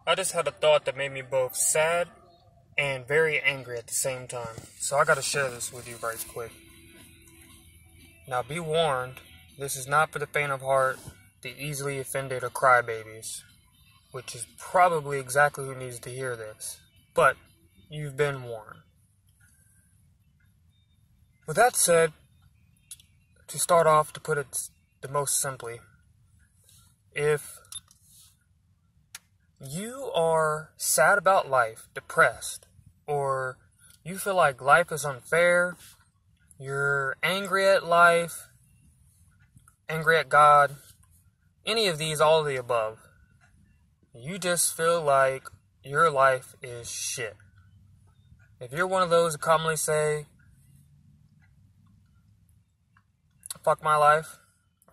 I just had a thought that made me both sad and very angry at the same time. So I gotta share this with you right quick. Now be warned, this is not for the faint of heart, the easily offended, or crybabies. Which is probably exactly who needs to hear this. But you've been warned. With that said, to start off, to put it the most simply, if you are sad about life, depressed, or you feel like life is unfair, you're angry at life, angry at God, any of these, all of the above, you just feel like your life is shit. If you're one of those who commonly say, fuck my life,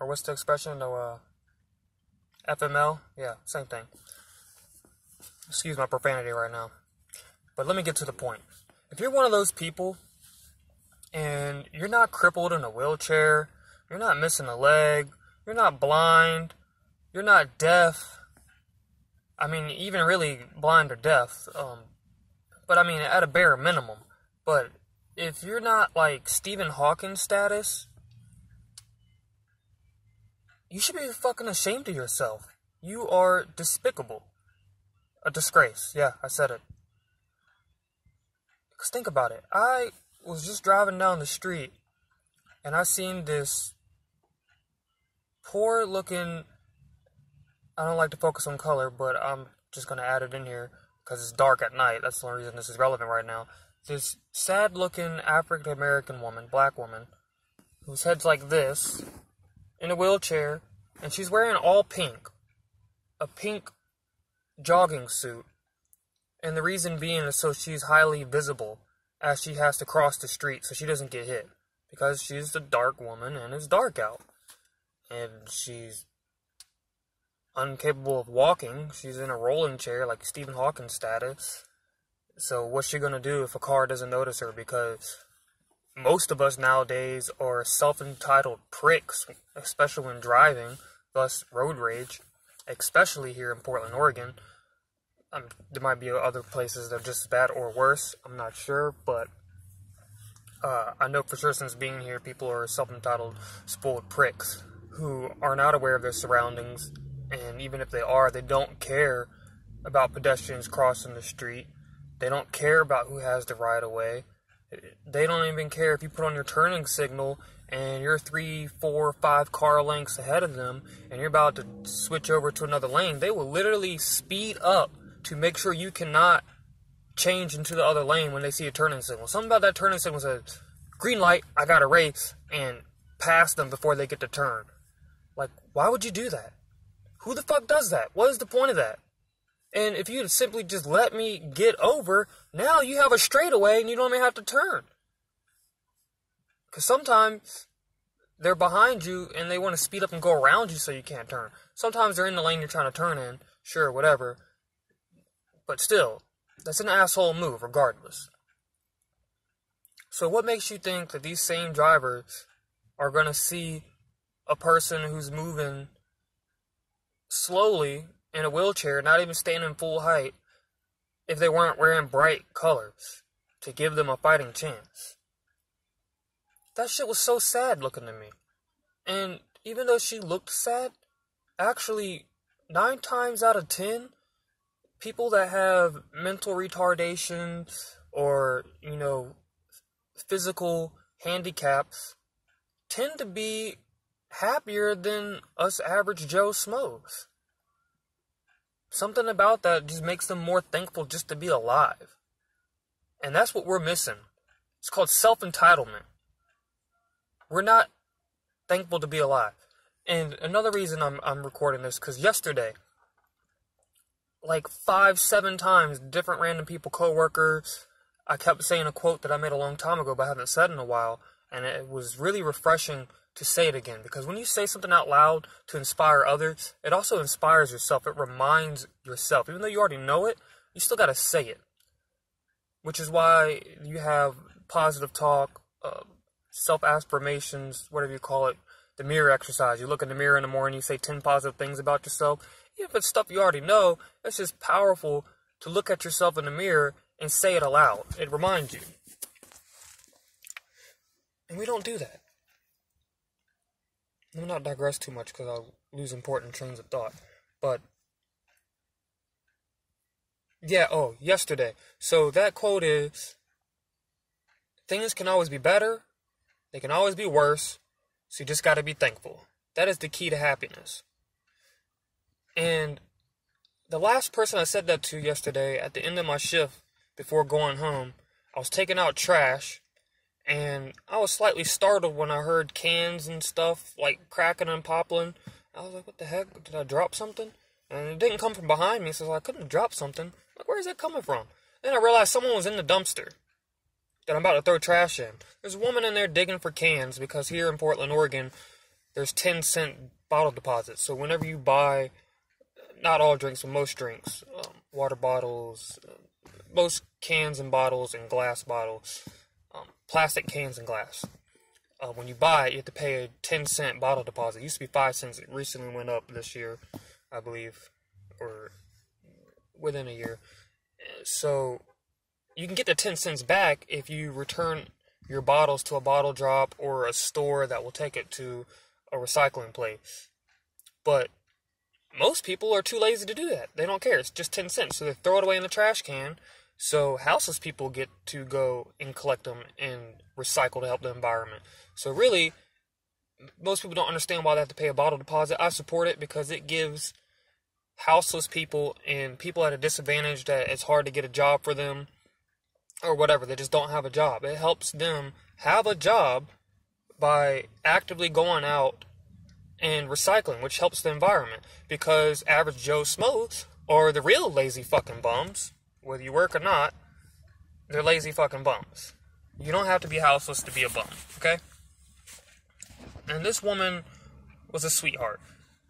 or what's the expression, FML, yeah, same thing. Excuse my profanity right now. But let me get to the point. If you're one of those people, and you're not crippled in a wheelchair, you're not missing a leg, you're not blind, you're not deaf, I mean, even really blind or deaf, but I mean, at a bare minimum. But if you're not like Stephen Hawking status, you should be fucking ashamed of yourself. You are despicable. A disgrace. Yeah, I said it. Because think about it. I was just driving down the street, and I seen this poor looking, I don't like to focus on color, but I'm just going to add it in here because it's dark at night. That's the only reason this is relevant right now. This sad-looking African-American woman, black woman, whose head's like this, in a wheelchair, and she's wearing all pink. A pink jogging suit. And the reason being is so she's highly visible as she has to cross the street so she doesn't get hit. Because she's a dark woman and it's dark out. And she's incapable of walking. She's in a rolling chair like Stephen Hawking status. So what's she gonna do if a car doesn't notice her? Because most of us nowadays are self-entitled pricks, especially when driving, thus road rage, especially here in Portland, Oregon. There might be other places that are just as bad or worse, I'm not sure, but I know for sure since being here, people are self-entitled, spoiled pricks who are not aware of their surroundings, and even if they are, they don't care about pedestrians crossing the street. They don't care about who has the right-of-way. They don't even care if you put on your turning signal and you're 3, 4, 5 car lengths ahead of them and you're about to switch over to another lane. They will literally speed up to make sure you cannot change into the other lane when they see a turning signal. Something about that turning signal says, green light, I gotta race, and pass them before they get to turn. Like, why would you do that? Who the fuck does that? What is the point of that? And if you'd simply just let me get over, now you have a straightaway and you don't even have to turn. Because sometimes they're behind you and they want to speed up and go around you so you can't turn. Sometimes they're in the lane you're trying to turn in. Sure, whatever. But still, that's an asshole move regardless. So what makes you think that these same drivers are going to see a person who's moving slowly in a wheelchair, not even standing full height, if they weren't wearing bright colors to give them a fighting chance? That shit was so sad looking to me. And even though she looked sad, actually 9 times out of 10, people that have mental retardation or, physical handicaps tend to be happier than us average Joe Smokes. Something about that just makes them more thankful just to be alive. And that's what we're missing. It's called self-entitlement. We're not thankful to be alive. And another reason I'm recording this, because yesterday, like 5, 7 times, different random people, coworkers, I kept saying a quote that I made a long time ago but I haven't said in a while, and it was really refreshing to say it again, because when you say something out loud to inspire others, it also inspires yourself. It reminds yourself. Even though you already know it, you still got to say it. Which is why you have positive talk, self-affirmations, whatever you call it, the mirror exercise. You look in the mirror in the morning, you say 10 positive things about yourself. Even if it's stuff you already know, it's just powerful to look at yourself in the mirror and say it aloud. It reminds you. And we don't do that. Let me not digress too much because I'll lose important trains of thought. But, yeah, yesterday. So that quote is, things can always be better, they can always be worse, so you just got to be thankful. That is the key to happiness. And the last person I said that to yesterday, at the end of my shift, before going home, I was taking out trash, and I was slightly startled when I heard cans and stuff, like, cracking and popping. I was like, what the heck? Did I drop something? And it didn't come from behind me, so I couldn't have dropped something. Like, where is that coming from? Then I realized someone was in the dumpster that I'm about to throw trash in. There's a woman in there digging for cans, because here in Portland, Oregon, there's 10-cent bottle deposits. So whenever you buy, not all drinks, but most drinks, water bottles, most cans and bottles and glass bottles, plastic cans and glass. When you buy it, you have to pay a 10-cent bottle deposit. It used to be 5 cents. It recently went up this year, I believe, or within a year. So you can get the 10 cents back if you return your bottles to a bottle drop or a store that will take it to a recycling place. But most people are too lazy to do that. They don't care. It's just 10 cents. So they throw it away in the trash can. So houseless people get to go and collect them and recycle to help the environment. So really, most people don't understand why they have to pay a bottle deposit. I support it because it gives houseless people and people at a disadvantage that it's hard to get a job for them or whatever. They just don't have a job. It helps them have a job by actively going out and recycling, which helps the environment. Because average Joe Schmoes, or the real lazy fucking bums, whether you work or not, they're lazy fucking bums. You don't have to be houseless to be a bum, okay? And this woman was a sweetheart.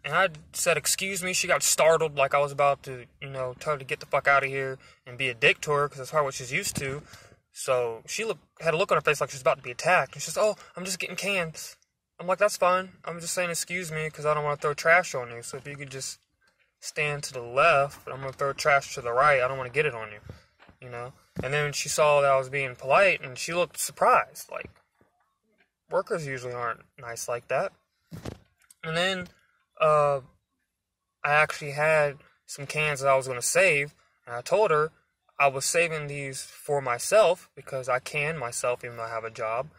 And I said, excuse me. She got startled like I was about to, tell her to get the fuck out of here and be a dick to her because that's what she's used to. So she had a look on her face like she was about to be attacked. And she says, I'm just getting cans. I'm like, that's fine. I'm just saying excuse me because I don't want to throw trash on you. So if you could just stand to the left, but I'm going to throw trash to the right. I don't want to get it on you, And then she saw that I was being polite, and she looked surprised. Like, workers usually aren't nice like that. And then I actually had some cans that I was going to save, and I told her I was saving these for myself, because I can myself, even though I have a job.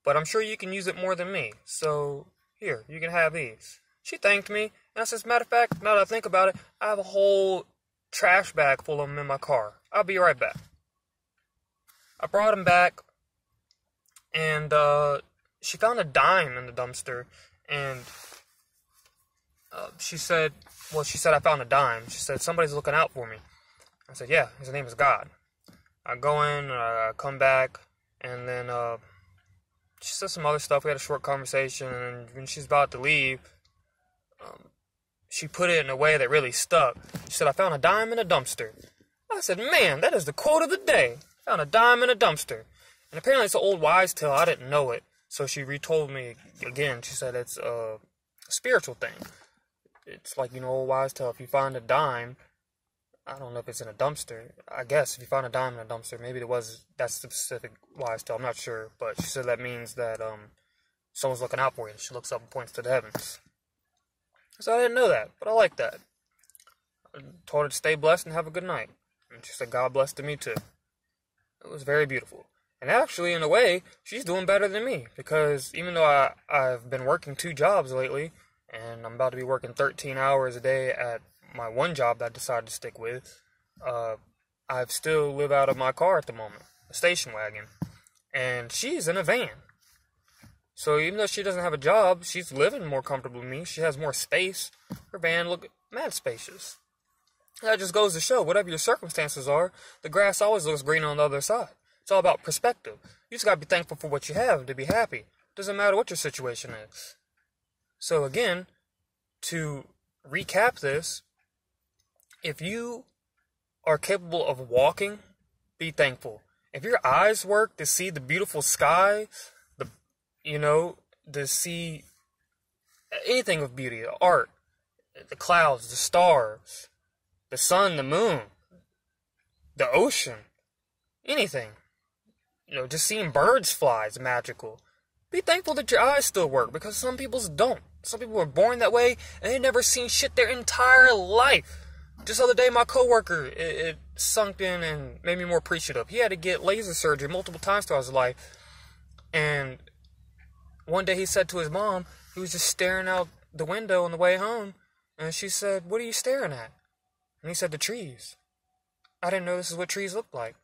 But I'm sure you can use it more than me. So, here, you can have these. She thanked me, and I said, as a matter of fact, now that I think about it, I have a whole trash bag full of them in my car. I'll be right back. I brought them back, and she found a dime in the dumpster, and she said, I found a dime. She said, somebody's looking out for me. I said, yeah, his name is God. I go in, I come back, and then she said some other stuff. We had a short conversation, and when she's about to leave, she put it in a way that really stuck. She said, I found a dime in a dumpster. I said, man, that is the quote of the day. Found a dime in a dumpster. And apparently it's an old wives' tale. I didn't know it. So she retold me again. She said it's a spiritual thing. It's like, old wives' tale. If you find a dime, I don't know if it's in a dumpster. I guess if you find a dime in a dumpster, maybe that's the specific wives' tale. I'm not sure. But she said that means that someone's looking out for you. She looks up and points to the heavens. So I didn't know that, but I like that. I told her to stay blessed and have a good night. And she said, God bless to me too. It was very beautiful. And actually, in a way, she's doing better than me. Because even though I've been working 2 jobs lately, and I'm about to be working 13 hours a day at my one job that I decided to stick with, I still live out of my car at the moment, a station wagon. And she's in a van. So even though she doesn't have a job, she's living more comfortably than me. She has more space. Her van look mad spacious. That just goes to show, whatever your circumstances are, the grass always looks greener on the other side. It's all about perspective. You just got to be thankful for what you have and to be happy. Doesn't matter what your situation is. So again, to recap this, if you are capable of walking, be thankful. If your eyes work to see the beautiful sky, to see anything of beauty, the art, the clouds, the stars, the sun, the moon, the ocean, anything. Just seeing birds fly is magical. Be thankful that your eyes still work, because some people's don't. Some people were born that way, and they never seen shit their entire life. Just the other day, my coworker, it sunk in and made me more appreciative. He had to get laser surgery multiple times throughout his life. And one day he said to his mom, he was just staring out the window on the way home, and she said, "What are you staring at?" And he said, "The trees. I didn't know this is what trees look like."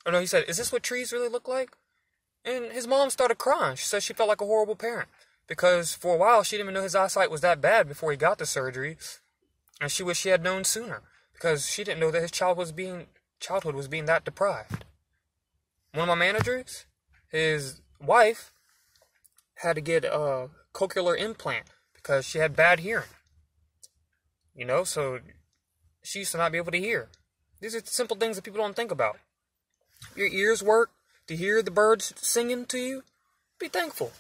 Or no, he said, "Is this what trees really look like?" And his mom started crying. She said she felt like a horrible parent, because for a while she didn't even know his eyesight was that bad before he got the surgery, and she wished she had known sooner, because she didn't know that his childhood was being that deprived. One of my managers, his wife had to get a cochlear implant because she had bad hearing. So she used to not be able to hear. These are simple things that people don't think about. Your ears work to hear the birds singing to you. Be thankful.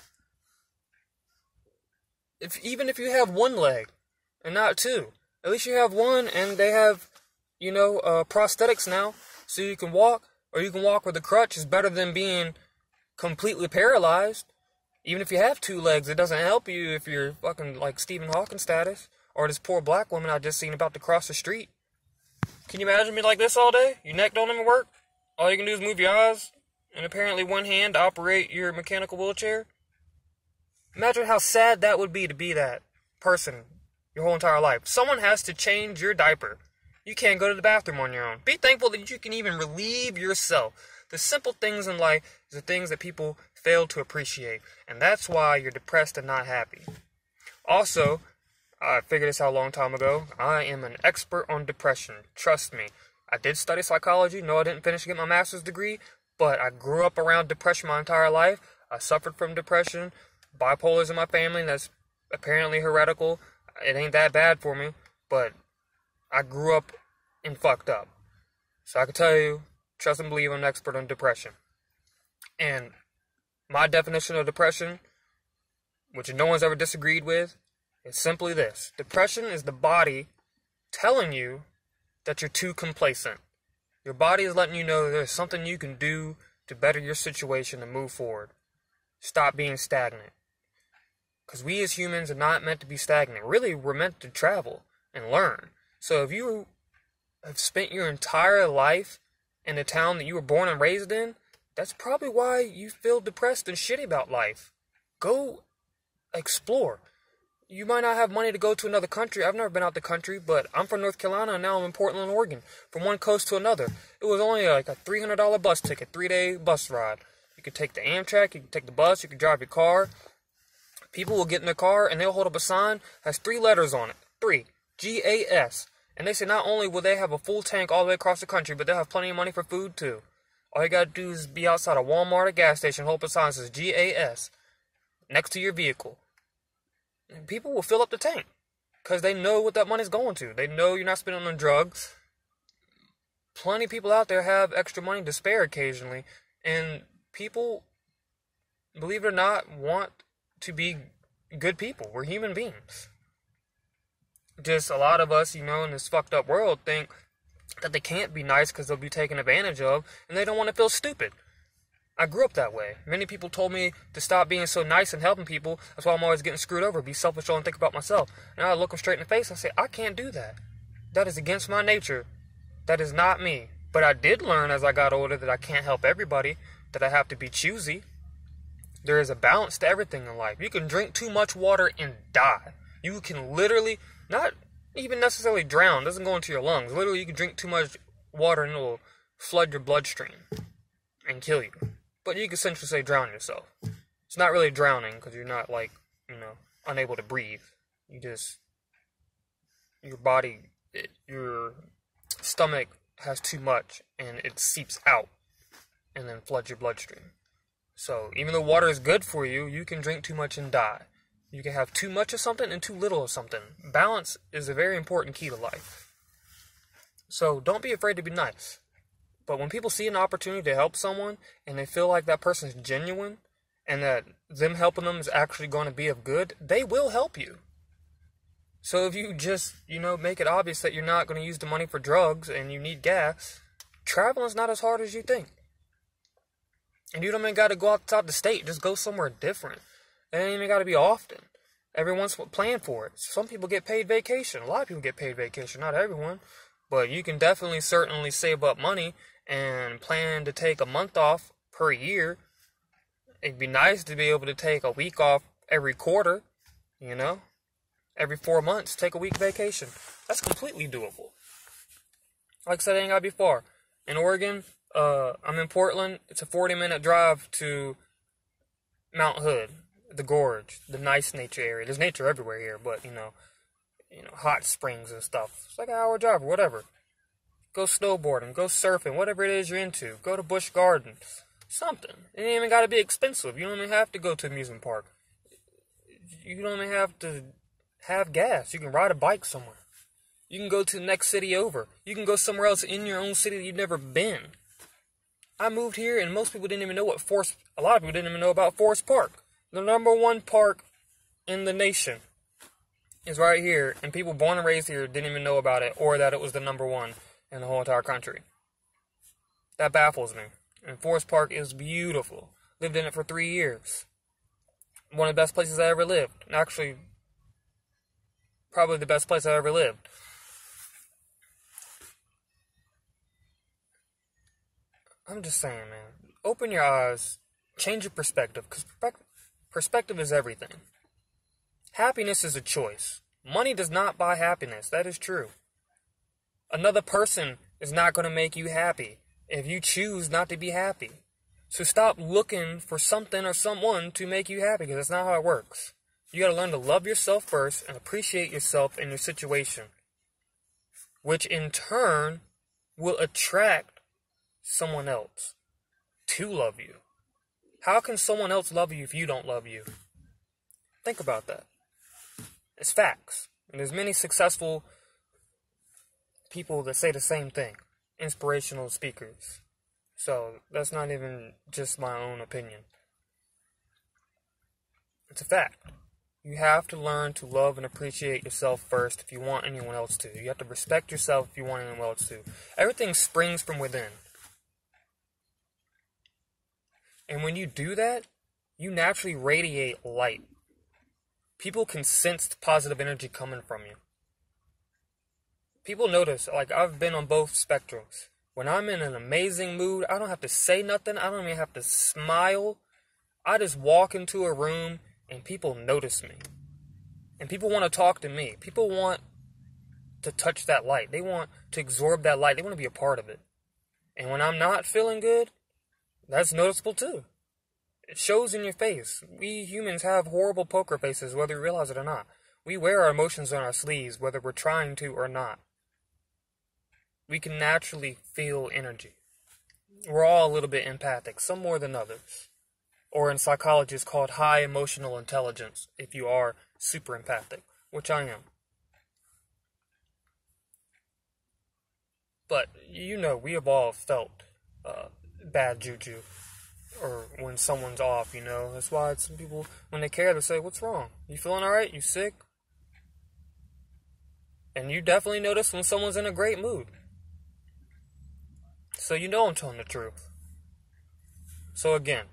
Even if you have one leg and not two, at least you have one, and they have, prosthetics now, so you can walk, or you can walk with a crutch. Is better than being completely paralyzed. Even if you have two legs, it doesn't help you if you're fucking like Stephen Hawking status, or this poor black woman I just seen about to cross the street. Can you imagine me like this all day? Your neck don't even work? All you can do is move your eyes, and apparently one hand to operate your mechanical wheelchair? Imagine how sad that would be to be that person your whole entire life. Someone has to change your diaper. You can't go to the bathroom on your own. Be thankful that you can even relieve yourself. The simple things in life is the things that people fail to appreciate. And that's why you're depressed and not happy. Also, I figured this out a long time ago. I am an expert on depression. Trust me. I did study psychology. No, I didn't finish to get my master's degree. But I grew up around depression my entire life. I suffered from depression. Bipolar's in my family. That's apparently heretical. It ain't that bad for me. But I grew up and fucked up. So I can tell you, trust and believe, I'm an expert on depression. And my definition of depression, which no one's ever disagreed with, is simply this. Depression is the body telling you that you're too complacent. Your body is letting you know there's something you can do to better your situation and move forward. Stop being stagnant. Because we as humans are not meant to be stagnant. Really, we're meant to travel and learn. So if you have spent your entire life in the town that you were born and raised in, that's probably why you feel depressed and shitty about life. Go explore. You might not have money to go to another country. I've never been out the country, but I'm from North Carolina, and now I'm in Portland, Oregon. From one coast to another. It was only like a $300 bus ticket, 3-day bus ride. You could take the Amtrak, you could take the bus, you could drive your car. People will get in their car, and they'll hold up a sign that has 3 letters on it. 3. G-A-S. And they say not only will they have a full tank all the way across the country, but they'll have plenty of money for food, too. All you gotta do is be outside a Walmart or gas station, hold up a sign that says G-A-S next to your vehicle. And people will fill up the tank because they know what that money's going to. They know you're not spending on drugs. Plenty of people out there have extra money to spare occasionally, and people, believe it or not, want to be good people. We're human beings. Just a lot of us, in this fucked up world think that they can't be nice because they'll be taken advantage of, and they don't want to feel stupid. I grew up that way. Many people told me to stop being so nice and helping people. That's why I'm always getting screwed over. Be selfish and think about myself. And I look them straight in the face and say, I can't do that. That is against my nature. That is not me. But I did learn as I got older that I can't help everybody, that I have to be choosy. There is a balance to everything in life. You can drink too much water and die. You can literally, not even necessarily drown. It doesn't go into your lungs. Literally, you can drink too much water and it will flood your bloodstream and kill you. But you can essentially say drown yourself. It's not really drowning because you're not unable to breathe. Your body, your stomach has too much and it seeps out and then floods your bloodstream. So even though water is good for you, you can drink too much and die. You can have too much of something and too little of something. Balance is a very important key to life. So don't be afraid to be nice. But when people see an opportunity to help someone and they feel like that person is genuine and that them helping them is actually going to be of good, they will help you. So if you just, make it obvious that you're not going to use the money for drugs and you need gas, traveling's not as hard as you think. And you don't even got to go outside the state. Just go somewhere different. It ain't even got to be often. Everyone's plan for it. Some people get paid vacation. A lot of people get paid vacation. Not everyone. But you can certainly save up money and plan to take a month off per year. It'd be nice to be able to take a week off every quarter, Every 4 months, take a week vacation. That's completely doable. Like I said, it ain't gotta be far. In Oregon, I'm in Portland. It's a 40-minute drive to Mount Hood, the Gorge, the nice nature area. There's nature everywhere here, but, hot springs and stuff. It's like an hour drive or whatever. Go snowboarding, go surfing, whatever it is you're into. Go to Busch Gardens. Something. It ain't even gotta be expensive. You don't even have to go to an amusement park. You don't even have to have gas. You can ride a bike somewhere. You can go to the next city over. You can go somewhere else in your own city that you've never been. I moved here and most people didn't even know a lot of people didn't even know about Forest Park. The #1 park in the nation is right here, and people born and raised here didn't even know about it or that it was the #1 in the whole entire country. That baffles me. And Forest Park is beautiful. Lived in it for 3 years. One of the best places I ever lived. And actually, probably the best place I ever lived. I'm just saying, man. Open your eyes. Change your perspective. Because perspective is everything. Happiness is a choice. Money does not buy happiness. That is true. Another person is not going to make you happy if you choose not to be happy. So stop looking for something or someone to make you happy, because that's not how it works. You got to learn to love yourself first and appreciate yourself and your situation, which in turn will attract someone else to love you. How can someone else love you if you don't love you? Think about that. It's facts. And there's many successful people that say the same thing. Inspirational speakers. So that's not even just my own opinion. It's a fact. You have to learn to love and appreciate yourself first if you want anyone else to. You have to respect yourself if you want anyone else to. Everything springs from within. And when you do that, you naturally radiate light. People can sense the positive energy coming from you. People notice, like I've been on both spectrums. When I'm in an amazing mood, I don't have to say nothing. I don't even have to smile. I just walk into a room and people notice me. And people want to talk to me. People want to touch that light. They want to absorb that light. They want to be a part of it. And when I'm not feeling good, that's noticeable too. It shows in your face. We humans have horrible poker faces, whether we realize it or not. We wear our emotions on our sleeves, whether we're trying to or not. We can naturally feel energy. We're all a little bit empathic, some more than others. Or in psychology, it's called high emotional intelligence, if you are super empathic, which I am. But, we have all felt bad juju, or when someone's off, That's why some people, when they care, they say, what's wrong? You feeling alright? You sick? And you definitely notice when someone's in a great mood. So I'm telling the truth. So again,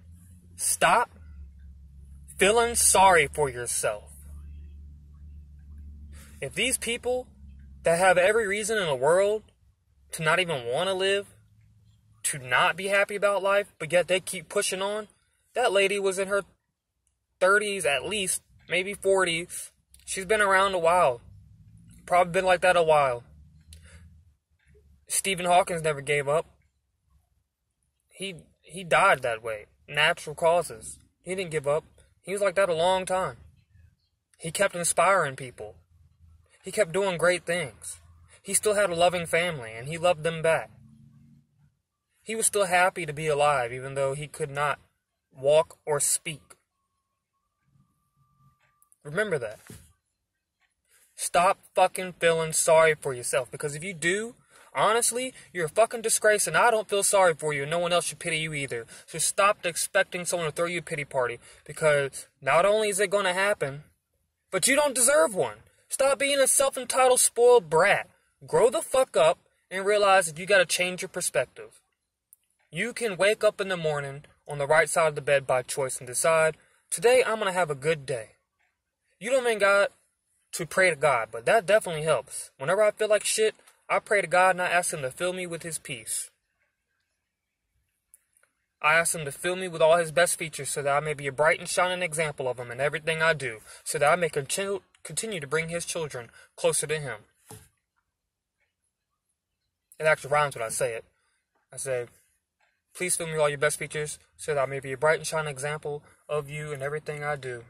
stop feeling sorry for yourself. If these people that have every reason in the world to not even want to live, to not be happy about life, but yet they keep pushing on, that lady was in her 30s at least, maybe 40s. She's been around a while. Probably been like that a while. Stephen Hawking never gave up. He died that way. Natural causes. He didn't give up. He was like that a long time. He kept inspiring people. He kept doing great things. He still had a loving family, and he loved them back. He was still happy to be alive, even though he could not walk or speak. Remember that. Stop fucking feeling sorry for yourself, because if you do, honestly, you're a fucking disgrace, and I don't feel sorry for you, and no one else should pity you either. So stop expecting someone to throw you a pity party, because not only is it going to happen, but you don't deserve one. Stop being a self-entitled, spoiled brat. Grow the fuck up and realize that you got to change your perspective. You can wake up in the morning on the right side of the bed by choice and decide, today I'm going to have a good day. You don't mean God to pray to God, but that definitely helps. Whenever I feel like shit, I pray to God and I ask Him to fill me with His peace. I ask Him to fill me with all His best features so that I may be a bright and shining example of Him in everything I do, so that I may continue to bring His children closer to Him. It actually rhymes when I say it. I say, please fill me with all your best features so that I may be a bright and shining example of you in everything I do,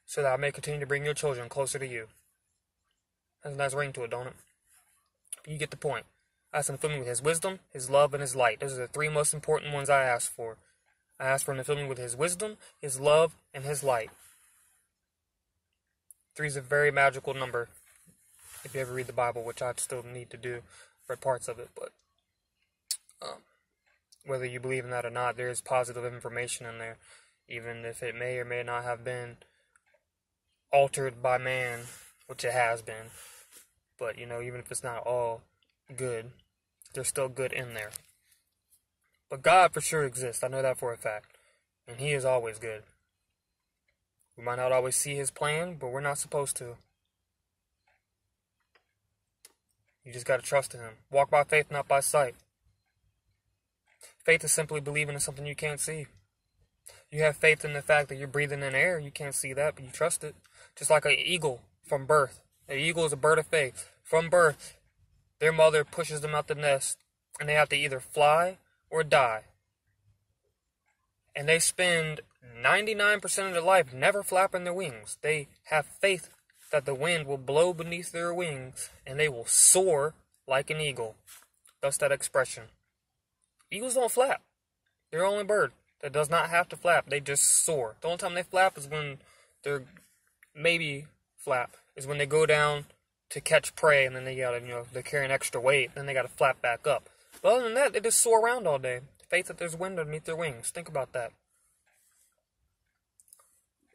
so that I may continue to bring your children closer to you. Has a nice ring to it, don't it? But you get the point. I ask Him to fill me with His wisdom, His love, and His light. Those are the three most important ones I ask for. I ask for Him to fill me with His wisdom, His love, and His light. 3 is a very magical number, if you ever read the Bible, which I still need to do for parts of it. But whether you believe in that or not, there is positive information in there, even if it may or may not have been altered by man, which it has been. But, you know, even if it's not all good, there's still good in there. But God for sure exists. I know that for a fact. And He is always good. We might not always see His plan, but we're not supposed to. You just got to trust in Him. Walk by faith, not by sight. Faith is simply believing in something you can't see. You have faith in the fact that you're breathing in air. You can't see that, but you trust it. Just like an eagle from birth. An eagle is a bird of faith. From birth, their mother pushes them out the nest, and they have to either fly or die. And they spend 99% of their life never flapping their wings. They have faith that the wind will blow beneath their wings, and they will soar like an eagle. Thus that expression. Eagles don't flap. They're the only bird that does not have to flap. They just soar. The only time they flap is when they're maybe flap is when they go down to catch prey, and then they gotta, they're carrying extra weight, then they gotta flap back up. But other than that, they just soar around all day. Faith that there's wind underneath their wings. Think about that.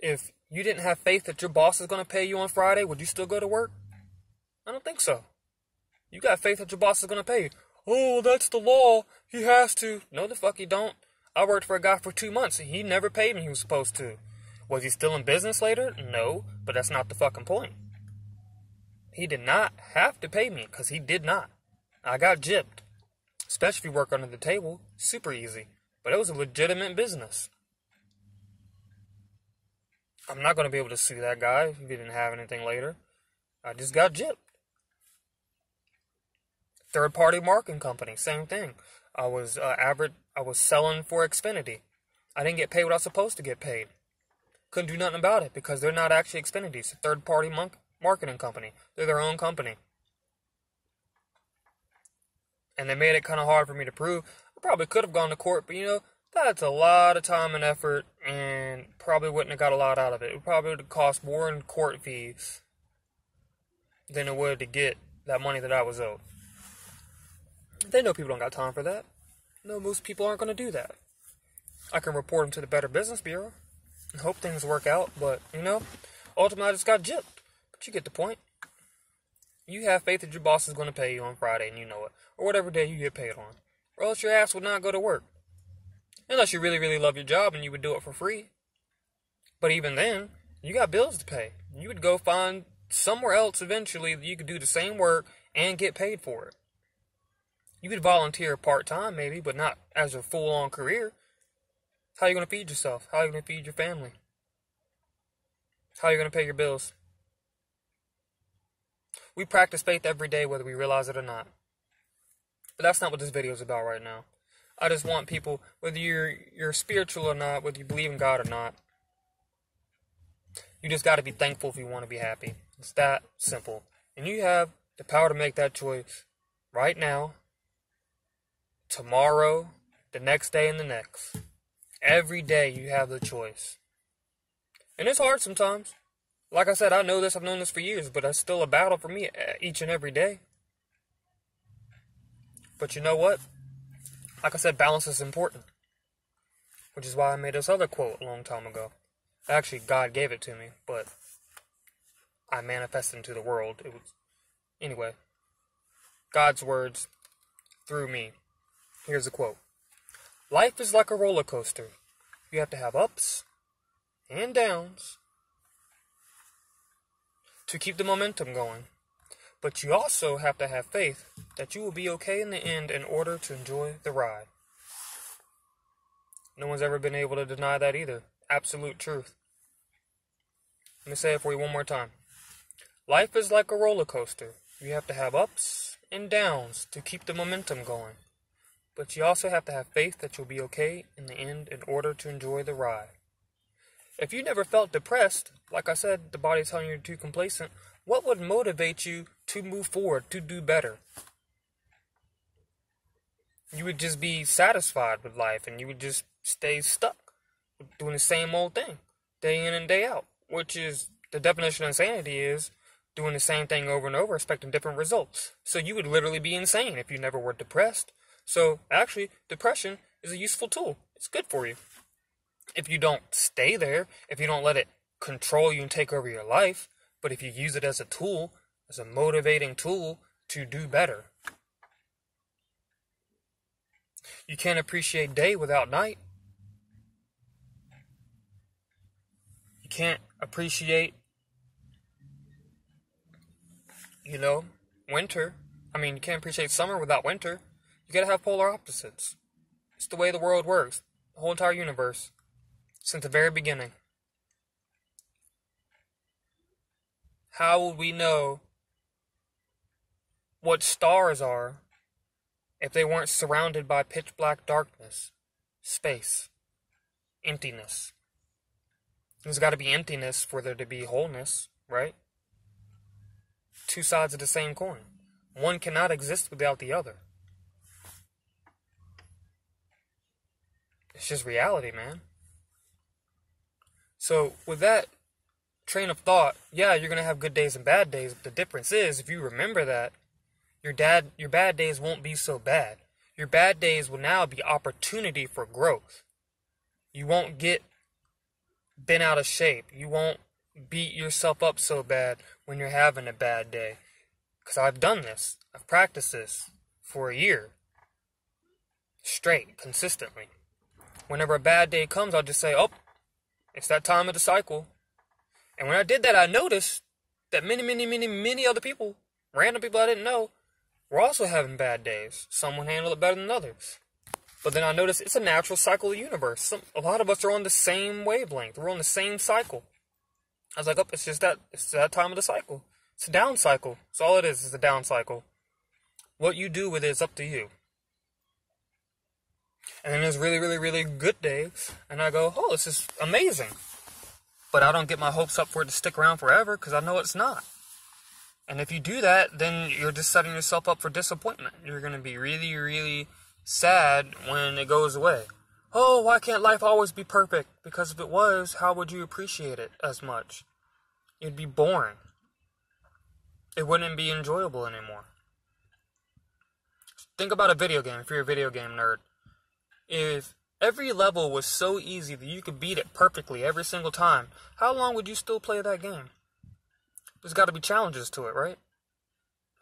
If you didn't have faith that your boss is gonna pay you on Friday, would you still go to work? I don't think so. You got faith that your boss is gonna pay you. Oh, that's the law. He has to. No, the fuck he don't. I worked for a guy for 2 months, and he never paid me he was supposed to. Was he still in business later? No, but that's not the fucking point. He did not have to pay me, because he did not. I got gypped. Especially if you work under the table. Super easy. But it was a legitimate business. I'm not going to be able to sue that guy if he didn't have anything later. I just got gypped. Third-party marketing company, same thing. I was selling for Xfinity. I didn't get paid what I was supposed to get paid. Couldn't do nothing about it because they're not actually Xfinity. It's a third-party marketing company. They're their own company. And they made it kind of hard for me to prove. I probably could have gone to court, but that's a lot of time and effort, and probably wouldn't have got a lot out of it. It probably would have cost more in court fees than it would to get that money that I was owed. They know people don't got time for that. No, most people aren't going to do that. I can report them to the Better Business Bureau and hope things work out, but, ultimately I just got gypped. But you get the point. You have faith that your boss is going to pay you on Friday, and you know it. Or whatever day you get paid on. Or else your ass would not go to work. Unless you really, really love your job and you would do it for free. But even then, you got bills to pay. You would go find somewhere else eventually that you could do the same work and get paid for it. You could volunteer part-time maybe, but not as a full-on career. How are you going to feed yourself? How are you going to feed your family? How are you going to pay your bills? We practice faith every day whether we realize it or not. But that's not what this video is about right now. I just want people, whether you're spiritual or not, whether you believe in God or not, you just got to be thankful if you want to be happy. It's that simple. And you have the power to make that choice right now, tomorrow, the next day, and the next. Every day you have the choice. And it's hard sometimes. Like I said, I know this, I've known this for years, but it's still a battle for me each and every day. But you know what? Like I said, balance is important. Which is why I made this other quote a long time ago. Actually, God gave it to me, but I manifested into the world. Anyway, God's words through me. Here's the quote. Life is like a roller coaster. You have to have ups and downs to keep the momentum going. But you also have to have faith that you will be okay in the end in order to enjoy the ride. No one's ever been able to deny that either. Absolute truth. Let me say it for you one more time. Life is like a roller coaster. You have to have ups and downs to keep the momentum going. But you also have to have faith that you'll be okay in the end in order to enjoy the ride. If you never felt depressed, like I said, the body's telling you you're too complacent, what would motivate you to move forward, to do better? You would just be satisfied with life and you would just stay stuck doing the same old thing day in and day out, which is the definition of insanity is doing the same thing over and over, expecting different results. So you would literally be insane if you never were depressed. So actually, depression is a useful tool. It's good for you. If you don't stay there, if you don't let it control you and take over your life, but if you use it as a tool, as a motivating tool to do better. You can't appreciate day without night. You can't appreciate, winter. You can't appreciate summer without winter. You gotta have polar opposites. It's the way the world works. The whole entire universe. Since the very beginning. How would we know what stars are if they weren't surrounded by pitch black darkness, space, emptiness? There's got to be emptiness for there to be wholeness, right? Two sides of the same coin. One cannot exist without the other. It's just reality, man. So, with that train of thought, yeah, you're going to have good days and bad days, but the difference is, if you remember that, your bad days won't be so bad. Your bad days will now be opportunity for growth. You won't get bent out of shape. You won't beat yourself up so bad when you're having a bad day. Because I've done this. I've practiced this for a year. Straight, consistently. Whenever a bad day comes, I'll just say, oh, it's that time of the cycle. And when I did that, I noticed that many other people, random people I didn't know, were also having bad days. Some would handle it better than others. But then I noticed it's a natural cycle of the universe. A lot of us are on the same wavelength. We're on the same cycle. I was like, oh, it's that time of the cycle. It's a down cycle. That's all it is. It's a down cycle. What you do with it is up to you. And then there's really good days. And I go, oh, this is amazing. But I don't get my hopes up for it to stick around forever because I know it's not. And if you do that, then you're just setting yourself up for disappointment. You're going to be really sad when it goes away. Oh, why can't life always be perfect? Because if it was, how would you appreciate it as much? It'd be boring. It wouldn't be enjoyable anymore. Think about a video game, if you're a video game nerd. If every level was so easy that you could beat it perfectly every single time, how long would you still play that game? There's got to be challenges to it, right?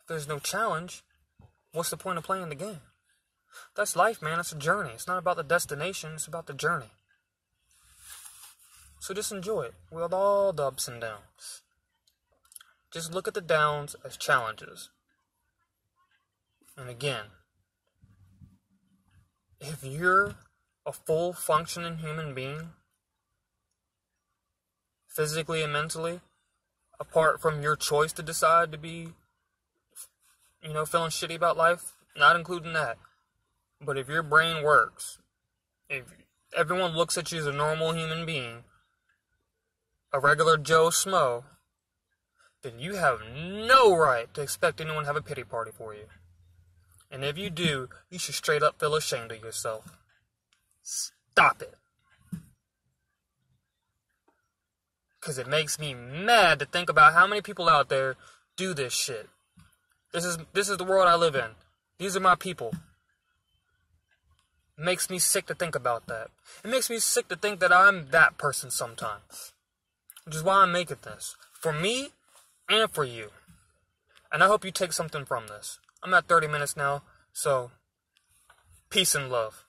If there's no challenge, what's the point of playing the game? That's life, man. It's a journey. It's not about the destination. It's about the journey. So just enjoy it with all the ups and downs. Just look at the downs as challenges. And again, if you're a full functioning human being, physically and mentally, apart from your choice to decide to be, feeling shitty about life, not including that. But if your brain works, if everyone looks at you as a normal human being, a regular Joe Schmo, then you have no right to expect anyone to have a pity party for you. And if you do, you should straight up feel ashamed of yourself. Stop it. Because it makes me mad to think about how many people out there do this shit. This is the world I live in. These are my people. It makes me sick to think about that. It makes me sick to think that I'm that person sometimes. Which is why I'm making this. For me and for you. And I hope you take something from this. I'm at 30 minutes now, so peace and love.